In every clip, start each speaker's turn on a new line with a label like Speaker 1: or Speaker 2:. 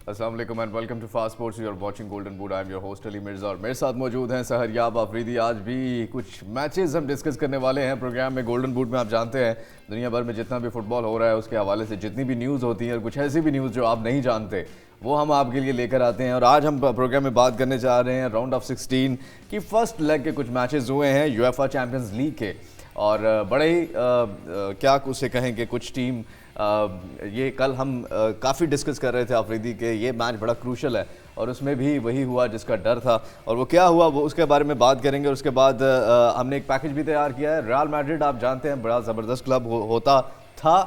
Speaker 1: अस्सलाम वालेकुम and welcome to Fast Sports. You are watching Golden Boot. I am your host Ali Mirza और मेरे साथ मौजूद हैं सहरयाब आफरीदी। आज भी कुछ मैचेस हम डिस्कस करने वाले हैं प्रोग्राम में। गोल्डन बूट में आप जानते हैं दुनिया भर में जितना भी फुटबॉल हो रहा है उसके हवाले से जितनी भी न्यूज़ होती है और कुछ ऐसी भी न्यूज़ जो आप नहीं जानते वो हम आपके लिए लेकर आते हैं। और आज हम प्रोग्राम में बात करने जा रहे हैं राउंड ऑफ 16 की फर्स्ट लेग के कुछ मैचेस हुए हैं यूएफए चैंपियंस लीग के। और बड़े ही क्या उसे कहें कि कुछ टीम ये कल हम काफ़ी डिस्कस कर रहे थे आफरीदी के ये मैच बड़ा क्रूशल है और उसमें भी वही हुआ जिसका डर था और वो क्या हुआ वो उसके बारे में बात करेंगे। और उसके बाद हमने एक पैकेज भी तैयार किया है। रियल मैड्रिड आप जानते हैं बड़ा ज़बरदस्त क्लब होता था,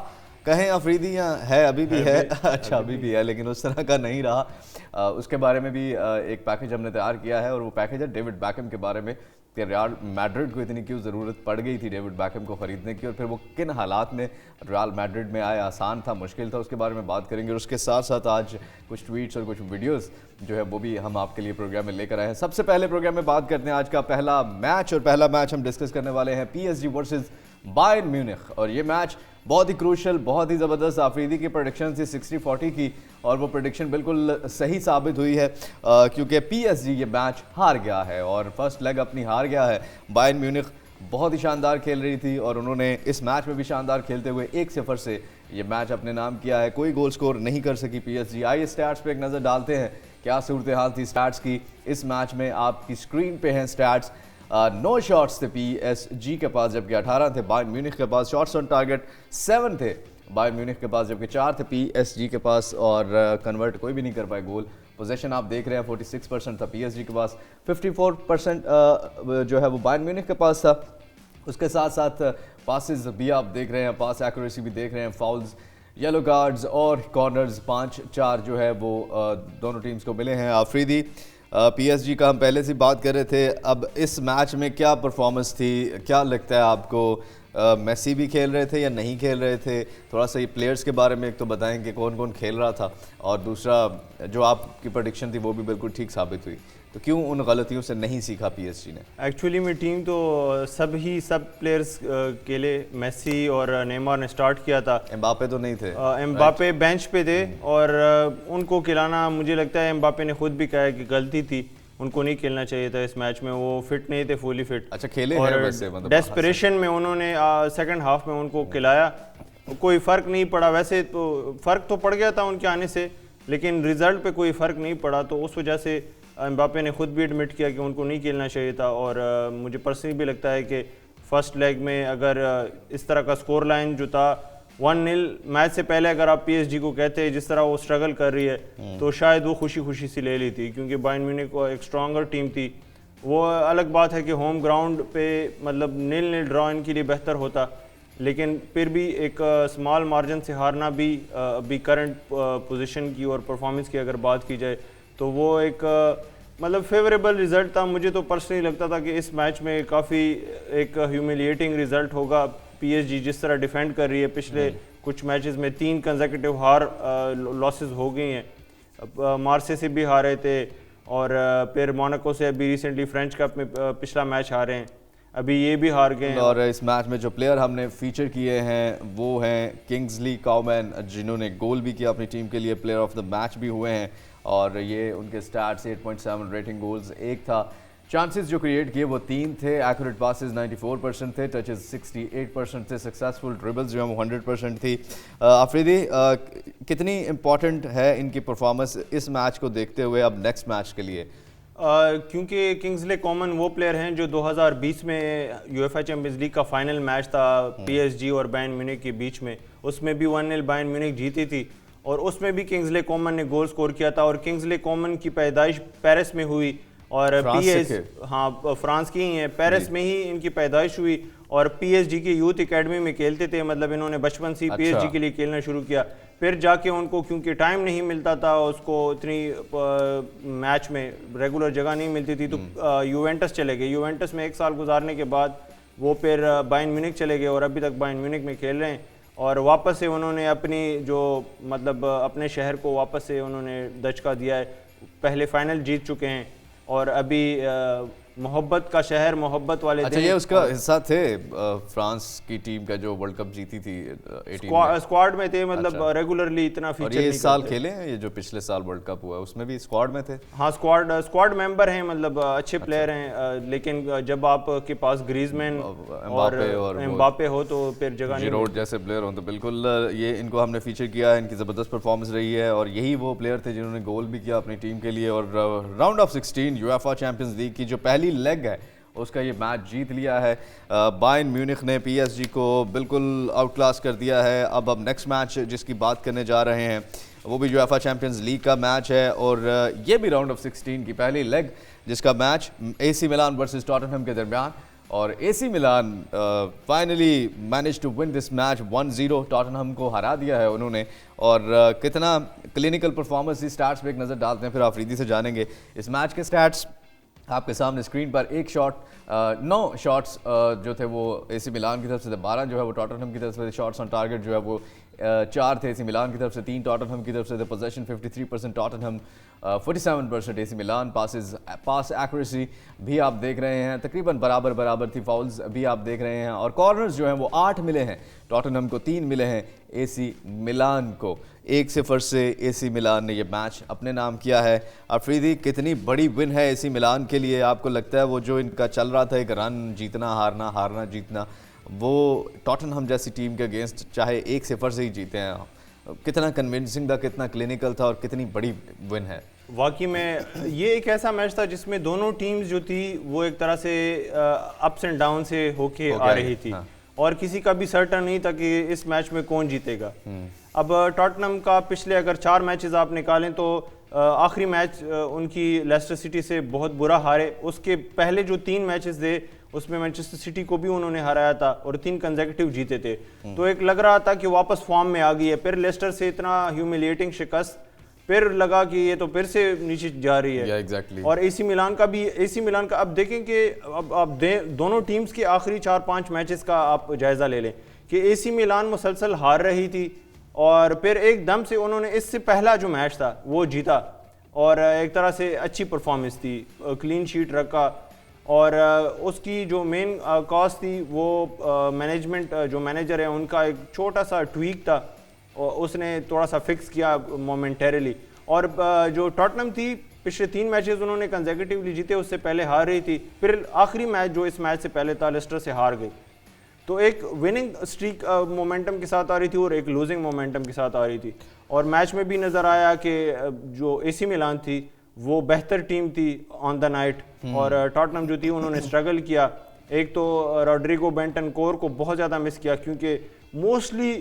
Speaker 1: कहें आफरीदी या है अभी भी है अच्छा अभी भी है लेकिन उस तरह का नहीं रहा। उसके बारे में भी एक पैकेज हमने तैयार किया है और वो पैकेज है डेविड बैकहम के बारे में कि रियल मैड्रिड को इतनी क्यों ज़रूरत पड़ गई थी डेविड बैकहम को ख़रीदने की और फिर वो किन हालात में रियल मैड्रिड में आए, आसान था मुश्किल था, उसके बारे में बात करेंगे। और उसके साथ साथ आज कुछ ट्वीट्स और कुछ वीडियोस जो है वो भी हम आपके लिए प्रोग्राम में लेकर आए हैं। सबसे पहले प्रोग्राम में बात करते हैं आज का पहला मैच और पहला मैच हम डिस्कस करने वाले हैं PSG वर्सेस बायर्न म्यूनिख। और ये मैच बहुत ही क्रूशल, बहुत ही ज़बरदस्त। आफरीदी की प्रेडिक्शन थी 60-40 की और वो प्रेडिक्शन बिल्कुल सही साबित हुई है क्योंकि PSG ये मैच हार गया है और फर्स्ट लेग अपनी हार गया है। बायर्न म्यूनिख बहुत ही शानदार खेल रही थी और उन्होंने इस मैच में भी शानदार खेलते हुए 1-0 से ये मैच अपने नाम किया है। कोई गोल स्कोर नहीं कर सकी PSG। आइए स्टैट्स पे एक नज़र डालते हैं क्या सूरत हाल थी स्टैट्स की इस मैच में। आपकी स्क्रीन पे हैं स्टैट्स। 9 शॉट्स थे PSG के पास जबकि 18 थे बायर्न म्यूनिख के पास। शॉट्स ऑन टारगेट 7 थे बायर्न म्यूनिख के पास जबकि 4 थे PSG के पास और कन्वर्ट कोई भी नहीं कर पाए गोल। पोजेशन आप देख रहे हैं 46% था PSG के पास, 54% जो है वो बायर्न म्यूनिख के पास था। उसके साथ साथ पासेस भी आप देख रहे हैं, पास एक्यूरेसी भी देख रहे हैं, फाउल्स, येलो कार्ड्स और कॉर्नर्स 5-4 जो है वो दोनों टीम्स को मिले हैं। आफरीदी PSG का हम पहले से बात कर रहे थे, अब इस मैच में क्या परफॉर्मेंस थी, क्या लगता है आपको? मेसी भी खेल रहे थे या नहीं खेल रहे थे? थोड़ा सा ये प्लेयर्स के बारे में एक तो बताएं कि कौन कौन खेल रहा था और दूसरा जो आपकी प्रेडिक्शन थी वो भी बिल्कुल ठीक साबित हुई, तो क्यों उन गलतियों से नहीं सीखा PSG ने?
Speaker 2: एक्चुअली में टीम तो सब प्लेयर्स के लिए मेसी और नेमार ने स्टार्ट किया था।
Speaker 1: एम्बापे तो नहीं थे,
Speaker 2: एम्बापे बेंच पे थे और उनको खिलाना मुझे लगता है एम्बापे ने खुद भी कहा है कि गलती थी, उनको नहीं खेलना चाहिए था इस मैच में, वो फिट नहीं थे, फुली फिट।
Speaker 1: अच्छा खेले
Speaker 2: और
Speaker 1: हैं वैसे, मतलब
Speaker 2: डेस्परेशन में उन्होंने सेकंड हाफ में उनको खिलाया, कोई फ़र्क नहीं पड़ा। वैसे तो फ़र्क तो पड़ गया था उनके आने से लेकिन रिज़ल्ट पे कोई फ़र्क नहीं पड़ा, तो उस वजह से एम्बापे ने खुद भी एडमिट किया कि उनको नहीं खेलना चाहिए था। और मुझे पर्सनली भी लगता है कि फ़र्स्ट लेग में अगर इस तरह का स्कोर लाइन जो था 1-0 मैच से पहले अगर आप PSG को कहते जिस तरह वो स्ट्रगल कर रही है तो शायद वो खुशी खुशी से ले ली थी क्योंकि बायर्न म्यूनिख को एक स्ट्रॉन्गर टीम थी। वो अलग बात है कि होम ग्राउंड पे मतलब 0-0 ड्रॉ इनके लिए बेहतर होता लेकिन फिर भी एक स्मॉल मार्जिन से हारना भी अभी करंट पोजीशन की और परफॉर्मेंस की अगर बात की जाए तो वो एक मतलब फेवरेबल रिज़ल्ट था। मुझे तो पर्सनली लगता था कि इस मैच में काफ़ी एक ह्यूमिलिएटिंग रिज़ल्ट होगा। PSG जिस तरह डिफेंड कर रही है, पिछले कुछ मैचेस में 3 कंसेक्यूटिव लॉसेस हो गई हैं। मार्से से भी हारे थे और फिर मोनाको से अभी रिसेंटली फ्रेंच कप में पिछला मैच हारे हैं, अभी ये भी हार गए हैं।
Speaker 1: और इस मैच में जो प्लेयर हमने फीचर किए हैं वो हैं किंग्सली कॉमन जिन्होंने गोल भी किया अपनी टीम के लिए, प्लेयर ऑफ द मैच भी हुए हैं और ये उनके स्टैट्स 8.7 रेटिंग, गोल्स 1 था, चांसेस जो क्रिएट किए वो 3 थे, एक्यूरेट पासेस 94% थे, टचेस 68% थे, सक्सेसफुल ड्रिबल्स जो है वो 100% थी। आफरीदी कितनी इंपॉर्टेंट है इनकी परफॉर्मेंस इस मैच को देखते हुए अब नेक्स्ट मैच के लिए?
Speaker 2: क्योंकि किंग्सले कॉमन वो प्लेयर हैं जो 2020 में यूएफए चैंपियंस लीग का फाइनल मैच था PSG और बायर्न म्यूनिख के बीच में, उसमें भी 1-0 बायर्न म्यूनिख जीती थी और उसमें भी किंग्सले कॉमन ने गोल स्कोर किया था। और किंग्सले कॉमन की पैदाइश पेरिस में हुई और फ्रांस की ही है, पेरिस में ही इनकी पैदाइश हुई और PSG की यूथ एकेडमी में खेलते थे, मतलब इन्होंने बचपन से ही PSG के लिए खेलना शुरू किया। फिर जाके उनको क्योंकि टाइम नहीं मिलता था, उसको इतनी मैच में रेगुलर जगह नहीं मिलती थी तो यूवेंटस चले गए। यूवेंटस में 1 साल गुजारने के बाद वो फिर बायर्न म्यूनिख चले गए और अभी तक बायर्न म्यूनिख में खेल रहे हैं और वापस से उन्होंने अपनी जो मतलब अपने शहर को वापस से उन्होंने दचका दिया है। पहले फाइनल जीत चुके हैं और अभी मोहब्बत का शहर, मोहब्बत वाले
Speaker 1: अच्छा, ये उसका हिस्सा थे फ्रांस की टीम का जो वर्ल्ड कप जीती थी 18 में।
Speaker 2: स्क्वाड में थे, मतलब रेगुलरली इतना
Speaker 1: और
Speaker 2: फीचर
Speaker 1: ये
Speaker 2: नहीं
Speaker 1: इस साल
Speaker 2: करते।
Speaker 1: खेले हैं, ये जो पिछले साल वर्ल्ड कप हुआ उसमें भी स्क्वाड में थे।
Speaker 2: हाँ, स्क्वाड मेंबर हैं, मतलब अच्छे प्लेयर हैं, लेकिन जब आपके पास ग्रीजमैन और एम्बापे हो तो फिर जगह नहीं
Speaker 1: जिरोड जैसे प्लेयर हो तो बिल्कुल ये इनको हमने फीचर किया है। इनकी ज़बरदस्त परफॉर्मेंस रही है और यही वो प्लेयर थे जिन्होंने गोल भी किया अपनी टीम के लिए। और round of 16 UEFA champions league की जो पहली लेग है उसका ये मैच जीत लिया है। बायर्न म्यूनिख ने पीएसजी को बिल्कुल आउट क्लास कर दिया है। अब नेक्स्ट मैच जिसकी बात करने जा रहे हैं वो भी यूएफए चैंपियंस लीग का मैच है और ये भी राउंड ऑफ 16 की पहली लेग, जिसका match AC Milan versus Tottenham के दरमियान। और AC Milan finally manage to win this match 1-0। Tottenham को हरा दिया है उन्होंने। और कितना क्लिनिकल परफॉर्मेंस, इस स्टैट्स पे एक नज़र डालते हैं फिर आफरीदी से जानेंगे इस मैच के स्टैट्स। आपके सामने स्क्रीन पर एक शॉट, 9 शॉट्स जो थे वो एसी मिलान की तरफ से थे, 12 जो है वो टॉटनहम की तरफ से थे। शॉट्स ऑन टारगेट जो है वो 4 थे एसी मिलान की तरफ से, 3 टॉटनहम की तरफ से थे। Possession 53% Tottenham, 47% AC Milan. Pass accuracy भी आप देख रहे हैं तकरीबन बराबर थी। फाउल्स भी आप देख रहे हैं और कॉर्नर्स जो हैं वो 8 मिले हैं टॉटनहम को, 3 मिले हैं एसी मिलान को। 1-0 से एसी मिलान ने ये मैच अपने नाम किया है। अफरीदी, कितनी बड़ी विन है एसी मिलान के लिए? आपको लगता है वो जो इनका चल रहा था एक रन जीतना हारना हारना जीतना, वो टॉटनहम जैसी टीम के अगेंस्ट चाहे 1-0 से ही जीते हैं, कितना कन्विंसिंग था, कितना क्लिनिकल था और कितनी बड़ी विन है?
Speaker 2: वाकई में ये एक ऐसा मैच था जिसमें दोनों टीम्स जो थी वो एक तरह से अप्स एंड डाउन से होके आ रही थी। हाँ। और किसी का भी सर्टन नहीं था कि इस मैच में कौन जीतेगा। अब टॉटनहम का पिछले अगर 4 मैचेस आप निकालें तो आखिरी मैच उनकी लेस्टर सिटी से बहुत बुरा हारे। उसके पहले जो 3 मैचेस थे उसमें मैनचेस्टर सिटी को भी उन्होंने हराया था और 3 कंसेक्यूटिव जीते थे। तो एक लग रहा था कि वापस फॉर्म में आ गई है। फिर लेस्टर से इतना ह्यूमिलिएटिंग शिकस्त, फिर लगा कि ये तो फिर से नीचे जा रही है।
Speaker 1: exactly.
Speaker 2: और एसी मिलान का अब देखें कि अब दोनों टीम्स के आखिरी 4-5 मैचेस का आप जायजा ले लें कि एसी मिलान मुसलसल हार रही थी और फिर एकदम से उन्होंने इससे पहला जो मैच था वो जीता और एक तरह से अच्छी परफॉर्मेंस थी, क्लीन शीट रखा। और उसकी जो मेन कॉज थी वो मैनेजमेंट, जो मैनेजर है उनका एक छोटा सा ट्वीक था और उसने थोड़ा सा फिक्स किया मोमेंटरीली। और जो टॉटनहम थी पिछले 3 मैचेस उन्होंने कंसेक्यूटिवली जीते, उससे पहले हार रही थी। फिर आखिरी मैच जो इस मैच से पहले था लेस्टर से हार गई। तो एक विनिंग स्ट्रीक मोमेंटम के साथ आ रही थी और एक लूजिंग मोमेंटम के साथ आ रही थी। और मैच में भी नज़र आया कि जो एसी मिलान थी वो बेहतर टीम थी ऑन द नाइट और टॉटनहम जो थी उन्होंने स्ट्रगल किया। एक तो रॉड्रिगो बेंटनकोर को बहुत ज़्यादा मिस किया क्योंकि मोस्टली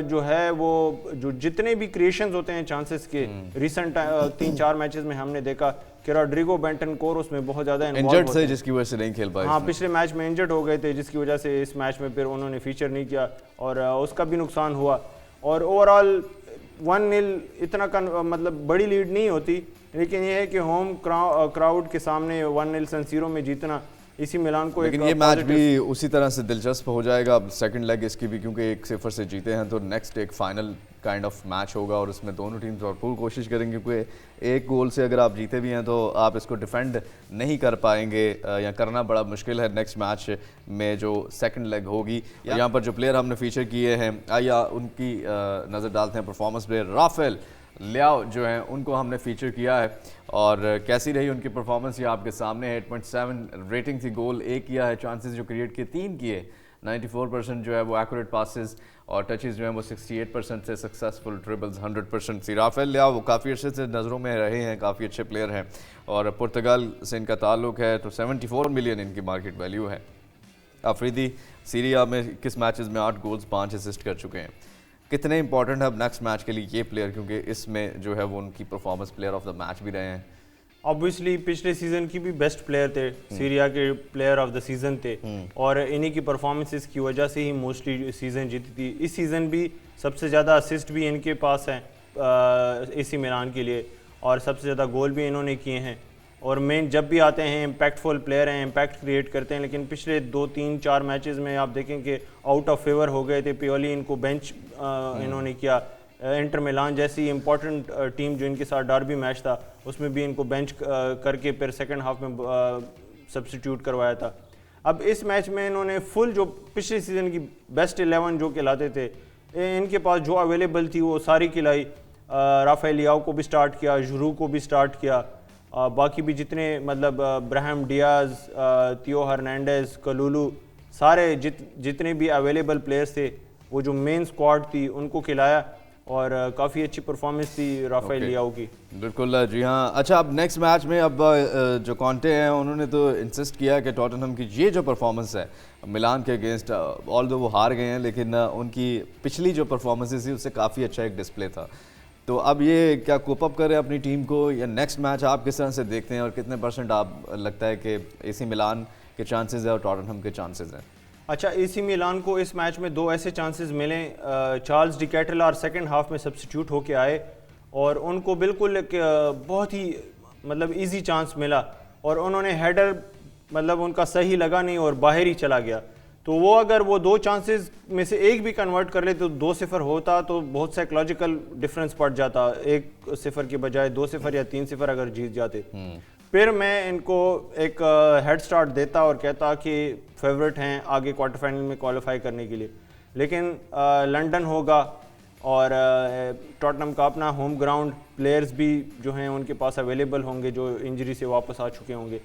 Speaker 2: जो है वो जो जितने भी क्रिएशंस होते हैं चांसेस के रिसेंट 3-4 मैचेस में हमने देखा कि रॉड्रिगो बेंटनकोर उसमें बहुत ज़्यादा
Speaker 1: इंजर्ड से, जिसकी वजह से नहीं खेल पाए।
Speaker 2: हाँ, पिछले मैच में इंजर्ड हो गए थे जिसकी वजह से इस मैच में फिर उन्होंने फीचर नहीं किया और उसका भी नुकसान हुआ। और ओवरऑल 1-0 इतना मतलब बड़ी लीड नहीं होती, लेकिन ये है कि होम क्राउड के सामने 1-0 सन सीरो में जीतना इसी मिलान को।
Speaker 1: लेकिन ये मैच भी उसी तरह से दिलचस्प हो जाएगा अब सेकंड लेग इसकी भी, क्योंकि 1-0 से जीते हैं तो नेक्स्ट एक फाइनल काइंड ऑफ मैच होगा और उसमें दोनों टीम्स भरपूर कोशिश करेंगे क्योंकि एक गोल से अगर आप जीते भी हैं तो आप इसको डिफेंड नहीं कर पाएंगे या करना बड़ा मुश्किल है नेक्स्ट मैच में जो सेकंड लेग होगी। यहाँ पर जो प्लेयर हमने फीचर किए हैं आइए उनकी नज़र डालते हैं। परफॉर्मेंस प्लेयर राफेल लियाओ जो हैं उनको हमने फीचर किया है और कैसी रही उनकी परफॉर्मेंस ये आपके सामने है। 8.7 रेटिंग थी, गोल 1 किया है, चांसेस जो क्रिएट किए 3 किए, 94% जो है वो एक्यूरेट पासेस और टचेस जो हैं वो 68% से, सक्सेसफुल ड्रिबल्स 100% थी। राफेल लियाओ वो काफ़ी अच्छे से नज़रों में रहे हैं, काफ़ी अच्छे प्लेयर हैं और पुर्तगाल से इनका ताल्लुक है तो 74 मिलियन इनकी मार्केट वैल्यू है। अफरीदी सीरिया में किस मैचेस में 8 गोल्स 5 असिस्ट कर चुके हैं, कितने इंपॉर्टेंट है अब नेक्स्ट मैच के लिए ये प्लेयर, क्योंकि इसमें जो है वो उनकी performance player of the match भी रहे हैं।
Speaker 2: ऑब्वियसली पिछले सीजन की भी बेस्ट प्लेयर थे, सीरिया के प्लेयर ऑफ द सीजन थे और इन्हीं की परफॉर्मेंसेस की वजह से ही मोस्टली सीजन जीती थी। इस सीजन भी सबसे ज़्यादा असिस्ट भी इनके पास हैं एसी मिलान के लिए और सबसे ज़्यादा गोल भी इन्होंने किए हैं और मेन जब भी आते हैं इम्पैक्टफुल प्लेयर हैं, इम्पैक्ट क्रिएट करते हैं। लेकिन पिछले 2-3-4 मैचेस में आप देखें कि आउट ऑफ फेवर हो गए थे। पियोली इनको बेंच इन्होंने किया। इंटर मिलान जैसी इंपॉर्टेंट टीम जो इनके साथ डार्बी मैच था उसमें भी इनको बेंच करके फिर सेकंड हाफ में सब्स्टिट्यूट करवाया था। अब इस मैच में इन्होंने फुल जो पिछले सीज़न की बेस्ट 11 जो खिलाते थे, इनके पास जो अवेलेबल थी वो सारी खिलाई। राफेल लियाओ को भी स्टार्ट किया, जुरू को भी स्टार्ट किया, बाकी भी जितने मतलब ब्राहिम डियाज, थियो हर्नांडेज, कलुलू, सारे जितने भी अवेलेबल प्लेयर्स थे, वो जो मेन स्क्वाड थी उनको खिलाया और काफ़ी अच्छी परफॉर्मेंस थी राफेल लियाओ की।
Speaker 1: बिल्कुल जी हाँ। अच्छा, अब नेक्स्ट मैच में अब जो कॉन्टे हैं उन्होंने तो इंसिस्ट किया कि टॉटनहम की ये जो परफॉर्मेंस है मिलान के अगेंस्ट, ऑल्दो वो हार गए हैं लेकिन उनकी पिछली जो परफॉर्मेंसेस थी उससे काफ़ी अच्छा एक डिस्प्ले था। तो अब ये क्या कोप अप करें अपनी टीम को, या नेक्स्ट मैच आप किस तरह से देखते हैं और कितने % आप लगता है कि एसी मिलान के चांसेस है और टॉटनहम के चांसेस हैं?
Speaker 2: अच्छा, एसी मिलान को इस मैच में 2 ऐसे चांसेस मिले। चार्ल्स डी कैटलार सेकंड हाफ में सब्स्टिट्यूट होके आए और उनको बिल्कुल एक बहुत ही मतलब इजी चांस मिला और उन्होंने हेडर मतलब उनका सही लगा नहीं और बाहर ही चला गया। तो वो अगर वो 2 चांसेस में से एक भी कन्वर्ट कर ले तो 2-0 होता, तो बहुत साइकोलॉजिकल डिफरेंस पड़ जाता। 1-0 के बजाय 2-0 या 3-0 अगर जीत जाते। फिर मैं इनको एक हेड स्टार्ट देता और कहता कि फेवरेट हैं आगे क्वार्टर फाइनल में क्वालिफाई करने के लिए। लेकिन लंदन होगा और टॉटनहम का अपना होम ग्राउंड, प्लेयर्स भी जो हैं उनके पास अवेलेबल होंगे जो इंजरी से वापस आ चुके होंगे।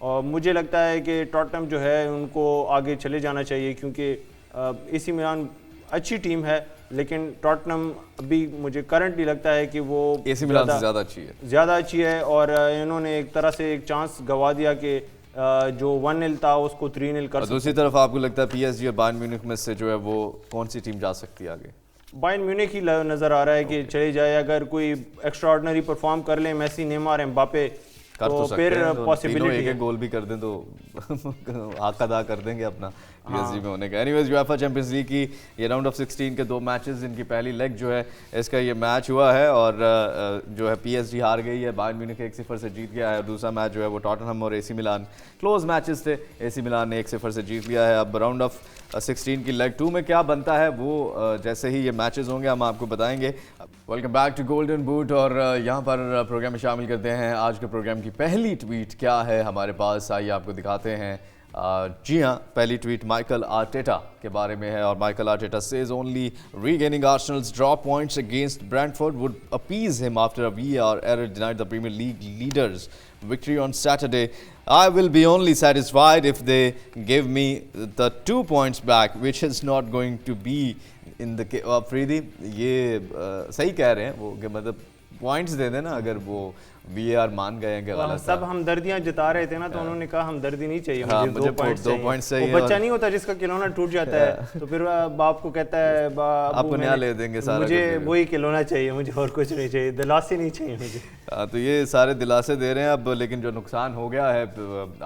Speaker 2: और मुझे लगता है कि टॉटनहम जो है उनको आगे चले जाना चाहिए, क्योंकि एसी मिलान अच्छी टीम है लेकिन टॉटनहम अभी मुझे करंटली लगता है कि वो
Speaker 1: एसी मिलान से ज़्यादा अच्छी है
Speaker 2: और इन्होंने एक तरह से एक चांस गवा दिया कि जो 1-0 था उसको 3-0 कर।
Speaker 1: दूसरी तरफ आपको लगता है PSG और बायर्न म्यूनिख में से जो है वो कौन सी टीम जा सकती है आगे?
Speaker 2: बायर्न म्यूनिख ही नज़र आ रहा है कि चली जाए। अगर कोई एक्स्ट्राऑर्डिनरी परफॉर्म कर ले, मेसी, नेमार, एम्बापे,
Speaker 1: तो
Speaker 2: फिर पॉसिबिलिटी
Speaker 1: एक गोल भी कर दें तो हक अदा कर देंगे अपना PSG में होने का। एनीवेज, यूएफए चैंपियंस लीग की ये राउंड ऑफ 16 के 2 मैचेस, इनकी पहली लेग जो है इसका ये मैच हुआ है और जो है PSG हार गई है, बायर्न म्यूनिख 1-0 से जीत गया है। और दूसरा मैच जो है वो टॉटनहम और एसी मिलान, क्लोज मैचेस थे, एसी मिलान ने 1-0 से जीत लिया है। अब राउंड ऑफ 16 की लेग 2 में क्या बनता है वो जैसे ही ये मैचेस होंगे हम आपको बताएंगे। Welcome back to Golden Boot और यहाँ पर प्रोग्राम में शामिल करते हैं आज के प्रोग्राम की पहली ट्वीट क्या है हमारे पास, आइए आपको दिखाते हैं। जी हाँ, पहली ट्वीट माइकल आर्टेटा के बारे में है और Michael Arteta says only regaining Arsenal's draw points against Brentford would appease him after a VAR error denied the Premier League leaders victory on Saturday. I will be only satisfied if they give me the 2 points back, which is not going to be in the case. Afridi ये सही कह रहे हैं वो कि मतलब points दे देना अगर वो VAR मान गए हैं कि गलत।
Speaker 2: सब हमदर्दियां जता रहे थे ना, तो उन्होंने कहा हमदर्दी नहीं चाहिए, मुझे 2 पॉइंट्स चाहिए।
Speaker 1: वो
Speaker 2: बच्चा नहीं होता जिसका खिलौना टूट जाता है तो फिर बाप को कहता है
Speaker 1: आपको नया ले देंगे सारा,
Speaker 2: मुझे वही खिलौना चाहिए, मुझे और कुछ नहीं चाहिए, दिलासे नहीं चाहिए मुझे।
Speaker 1: तो ये सारे दिलासे दे रहे हैं अब, लेकिन जो नुकसान हो गया है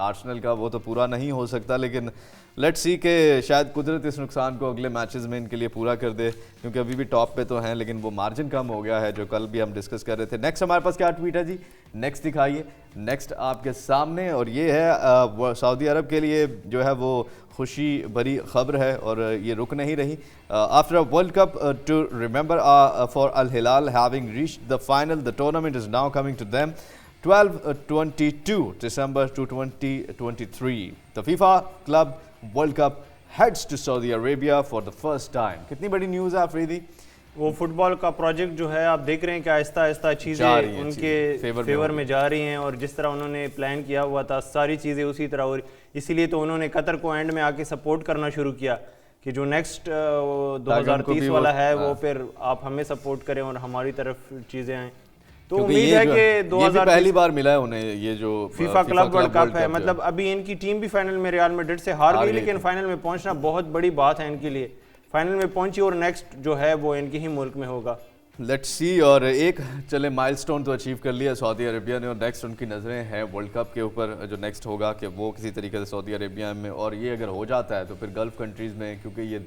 Speaker 1: आर्सेनल का वो तो पूरा नहीं हो सकता। लेकिन लेट्स सी के शायद कुदरत इस नुकसान को अगले मैचेस में इनके लिए पूरा कर दे, क्योंकि अभी भी टॉप पे तो हैं लेकिन वो मार्जिन कम हो गया है जो कल भी हम डिस्कस कर रहे थे। नेक्स्ट हमारे पास क्या ट्वीट है जी, नेक्स्ट दिखाइए। नेक्स्ट आपके सामने और ये है सऊदी अरब के लिए जो है वो खुशी भरी खबर है और ये रुक नहीं रही। After a World Cup to remember for Al Hilal having reached the final, the tournament is now coming to them 12-22 December 2023. The FIFA Club World Cup heads to Saudi Arabia for the first time. कितनी बड़ी news है अफरीदी?
Speaker 2: वो football का project जो है आप देख रहे हैं कि आहिस्ता आहिस्ता चीज़ें उनके फेवर में जा रही हैं और जिस तरह उन्होंने प्लान किया हुआ था सारी चीज़ें उसी तरह हो रही। इसीलिए तो उन्होंने कतर को एंड में आके सपोर्ट करना शुरू किया कि जो नेक्स्ट 2030 वाला है वो फिर आप हमें सपोर्ट करें और हमारी तरफ चीज़ें आएँ। तो उम्मीद है कि 2000
Speaker 1: पहली बार मिला है उन्हें ये जो
Speaker 2: फीफा क्लब वर्ल्ड कप है। मतलब अभी इनकी टीम भी फाइनल में रियल मैड्रिड से हार गई, लेकिन फाइनल में पहुंचना बहुत बड़ी बात है इनके लिए। फाइनल में पहुंची और नेक्स्ट जो है वो इनके ही मुल्क में होगा।
Speaker 1: Let's see. और एक चले माइलस्टोन तो अचीव कर लिया सऊदी अरेबिया ने और नेक्स्ट उनकी नज़रें हैं वर्ल्ड कप के ऊपर जो नेक्स्ट होगा कि वो किसी तरीके से सऊदी अरेबिया में, और ये अगर हो जाता है तो फिर गल्फ़ कंट्रीज़ में, क्योंकि ये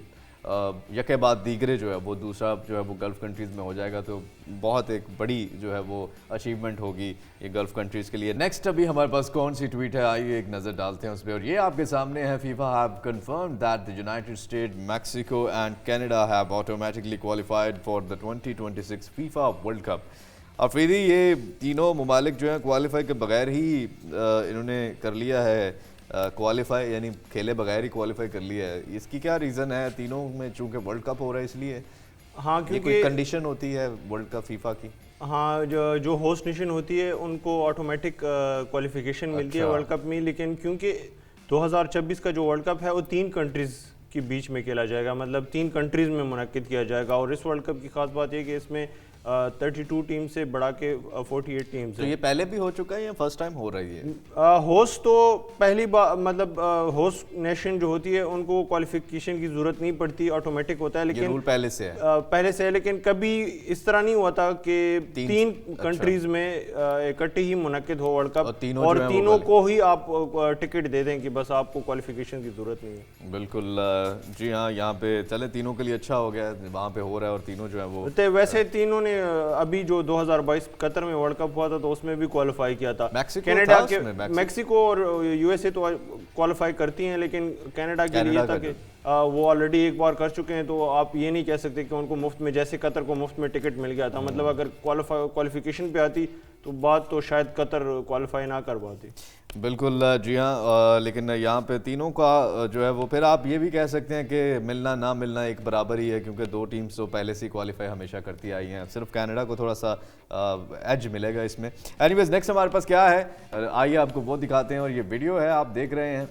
Speaker 1: यके बाद दीगरे जो है वो दूसरा जो है वो गल्फ़ कंट्रीज़ में हो जाएगा, तो बहुत एक बड़ी जो है वो अचीवमेंट होगी ये गल्फ़ कंट्रीज़ के लिए। नेक्स्ट अभी हमारे पास कौन सी ट्वीट है, आइए एक नज़र डालते हैं उस पर। और ये आपके सामने है, FIFA have confirmed that the United state, Mexico and Canada have automatically qualified for the 2026 FIFA world cup. Afridi, ये तीनों ममालिक जो हैं क्वालिफाई के बगैर ही इन्होंने कर लिया है
Speaker 3: क्वालिफाई यानी खेले बगैर ही क्वालिफाई कर लिया है। इसकी क्या रीज़न है? तीनों में चूंकि वर्ल्ड कप हो रहा है इसलिए
Speaker 2: हाँ,
Speaker 3: ये
Speaker 2: क्योंकि
Speaker 3: कोई कंडीशन होती है वर्ल्ड कप फीफा की?
Speaker 2: हाँ, जो होस्ट नेशन होती है उनको ऑटोमेटिक क्वालिफिकेशन मिलती है वर्ल्ड कप में, लेकिन क्योंकि 2026 का जो वर्ल्ड कप है वो 3 कंट्रीज़ के बीच में खेला जाएगा, मतलब 3 कंट्रीज़ में मुनक्किद किया जाएगा। और इस वर्ल्ड कप की खास बात यह कि इसमें 32 टीम से बढ़ा के 48 टीम्स
Speaker 3: तो
Speaker 2: हैं।
Speaker 3: ये पहले भी हो चुका है या फर्स्ट टाइम हो रही है?
Speaker 2: होस्ट तो पहली बार, मतलब होस्ट नेशन जो होती है उनको क्वालिफिकेशन की जरूरत नहीं पड़ती, ऑटोमेटिक होता है।
Speaker 3: ये
Speaker 2: लेकिन
Speaker 3: रूल पहले से है?
Speaker 2: पहले से है, लेकिन कभी इस तरह नहीं हुआ था कि तीन
Speaker 3: अच्छा।
Speaker 2: कंट्रीज में इकट्ठे ही मुनक्किद हो वर्ल्ड कप
Speaker 3: और
Speaker 2: तीनों को ही आप टिकट दे दें कि बस आपको क्वालिफिकेशन की जरूरत नहीं है।
Speaker 3: बिल्कुल जी हाँ, यहाँ पे चले तीनों के लिए अच्छा हो गया, वहाँ पे हो रहा है और तीनों जो है वो
Speaker 2: तो वैसे तीनों ने अभी जो 2022 कतर में वर्ल्ड कप हुआ था तो उसमें भी क्वालिफाई किया था। कनाडा के, मैक्सिको और यूएसए तो क्वालिफाई करती हैं, लेकिन कनाडा के लिए था कि वो ऑलरेडी एक बार कर चुके हैं, तो आप ये नहीं कह सकते कि उनको मुफ्त में, जैसे कतर को मुफ्त में टिकट मिल गया था, मतलब अगर क्वालिफिकेशन पे आती तो बात तो शायद कतर क्वालिफाई ना कर पाती।
Speaker 3: बिल्कुल जी हाँ, लेकिन यहाँ पे तीनों का जो है वो फिर आप ये भी कह सकते हैं कि मिलना ना मिलना एक बराबर ही है, क्योंकि 2 टीम्स तो पहले से क्वालिफाई हमेशा करती आई हैं, सिर्फ कनाडा को थोड़ा सा एज मिलेगा इसमें। एनीवेज नेक्स्ट हमारे पास क्या है, आइए आपको वो दिखाते हैं। और ये वीडियो है, आप देख रहे हैं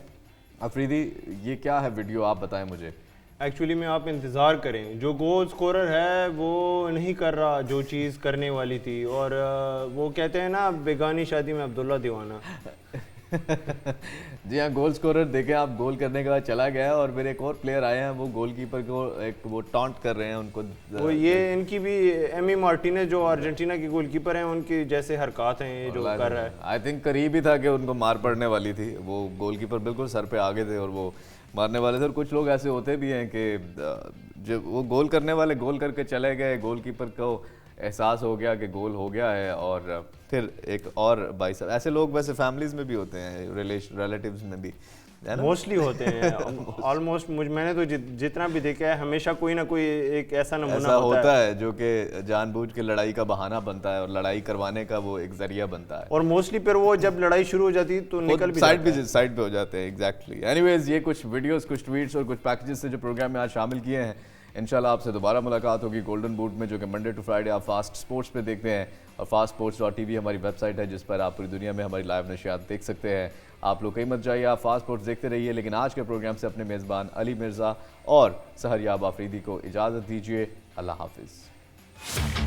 Speaker 3: अफरीदी, ये क्या है वीडियो, आप बताएं मुझे।
Speaker 2: एक्चुअली में आप इंतज़ार करें, जो गोल स्कोरर है वो नहीं कर रहा जो चीज़ करने वाली थी, और वो कहते हैं ना बेगानी शादी में अब्दुल्ला दीवाना।
Speaker 1: जी हाँ, गोल स्कोरर देखें आप, गोल करने के बाद चला गया और फिर एक और प्लेयर आए हैं, वो गोलकीपर को एक वो टॉन्ट कर रहे हैं उनको।
Speaker 2: वो ये इनकी भी एमी मार्टिनेज जो अर्जेंटीना के गोलकीपर हैं उनकी जैसे हरकत हैं ये जो कर रहा है।
Speaker 3: आई थिंक करीब ही था कि उनको मार पड़ने वाली थी, वो गोलकीपर बिल्कुल सर पे आगे थे और वो मारने वाले थे। और कुछ लोग ऐसे होते भी हैं कि जो वो गोल करने वाले गोल करके चले गए, गोलकीपर को एहसास हो गया कि गोल हो गया है, और फिर एक और भाई साहब, ऐसे लोग वैसे फैमिलीज में भी होते हैं, रिलेटिव्स में भी
Speaker 2: मोस्टली होते हैं ऑलमोस्ट। मैंने तो जितना भी देखा है हमेशा कोई ना कोई एक ऐसा नमूना
Speaker 3: होता है जो कि जानबूझ के लड़ाई का बहाना बनता है और लड़ाई करवाने का वो एक जरिया बनता है,
Speaker 2: और मोस्टली फिर वो जब लड़ाई शुरू हो जाती है तो निकल भी
Speaker 3: साइड पे हो जाते हैं। एग्जैक्टली।
Speaker 1: एनीवेज ये कुछ वीडियोस, कुछ ट्वीट्स और कुछ पैकेजेस से जो प्रोग्राम में आज शामिल किए हैं, इंशाल्लाह आपसे दोबारा मुलाकात होगी गोल्डन बूट में, जो कि मंडे टू फ्राइडे आप फास्ट स्पोर्ट्स पे देखते हैं। और fastsports.tv हमारी वेबसाइट है जिस पर आप पूरी दुनिया में हमारी लाइव नशियात देख सकते हैं। आप लोग कहीं मत जाइए, आप फास्ट स्पोर्ट्स देखते रहिए। लेकिन आज के प्रोग्राम से अपने मेज़बान अली मिर्ज़ा और सहर याब आफरीदी को इजाज़त दीजिए। अल्लाह हाफिज़।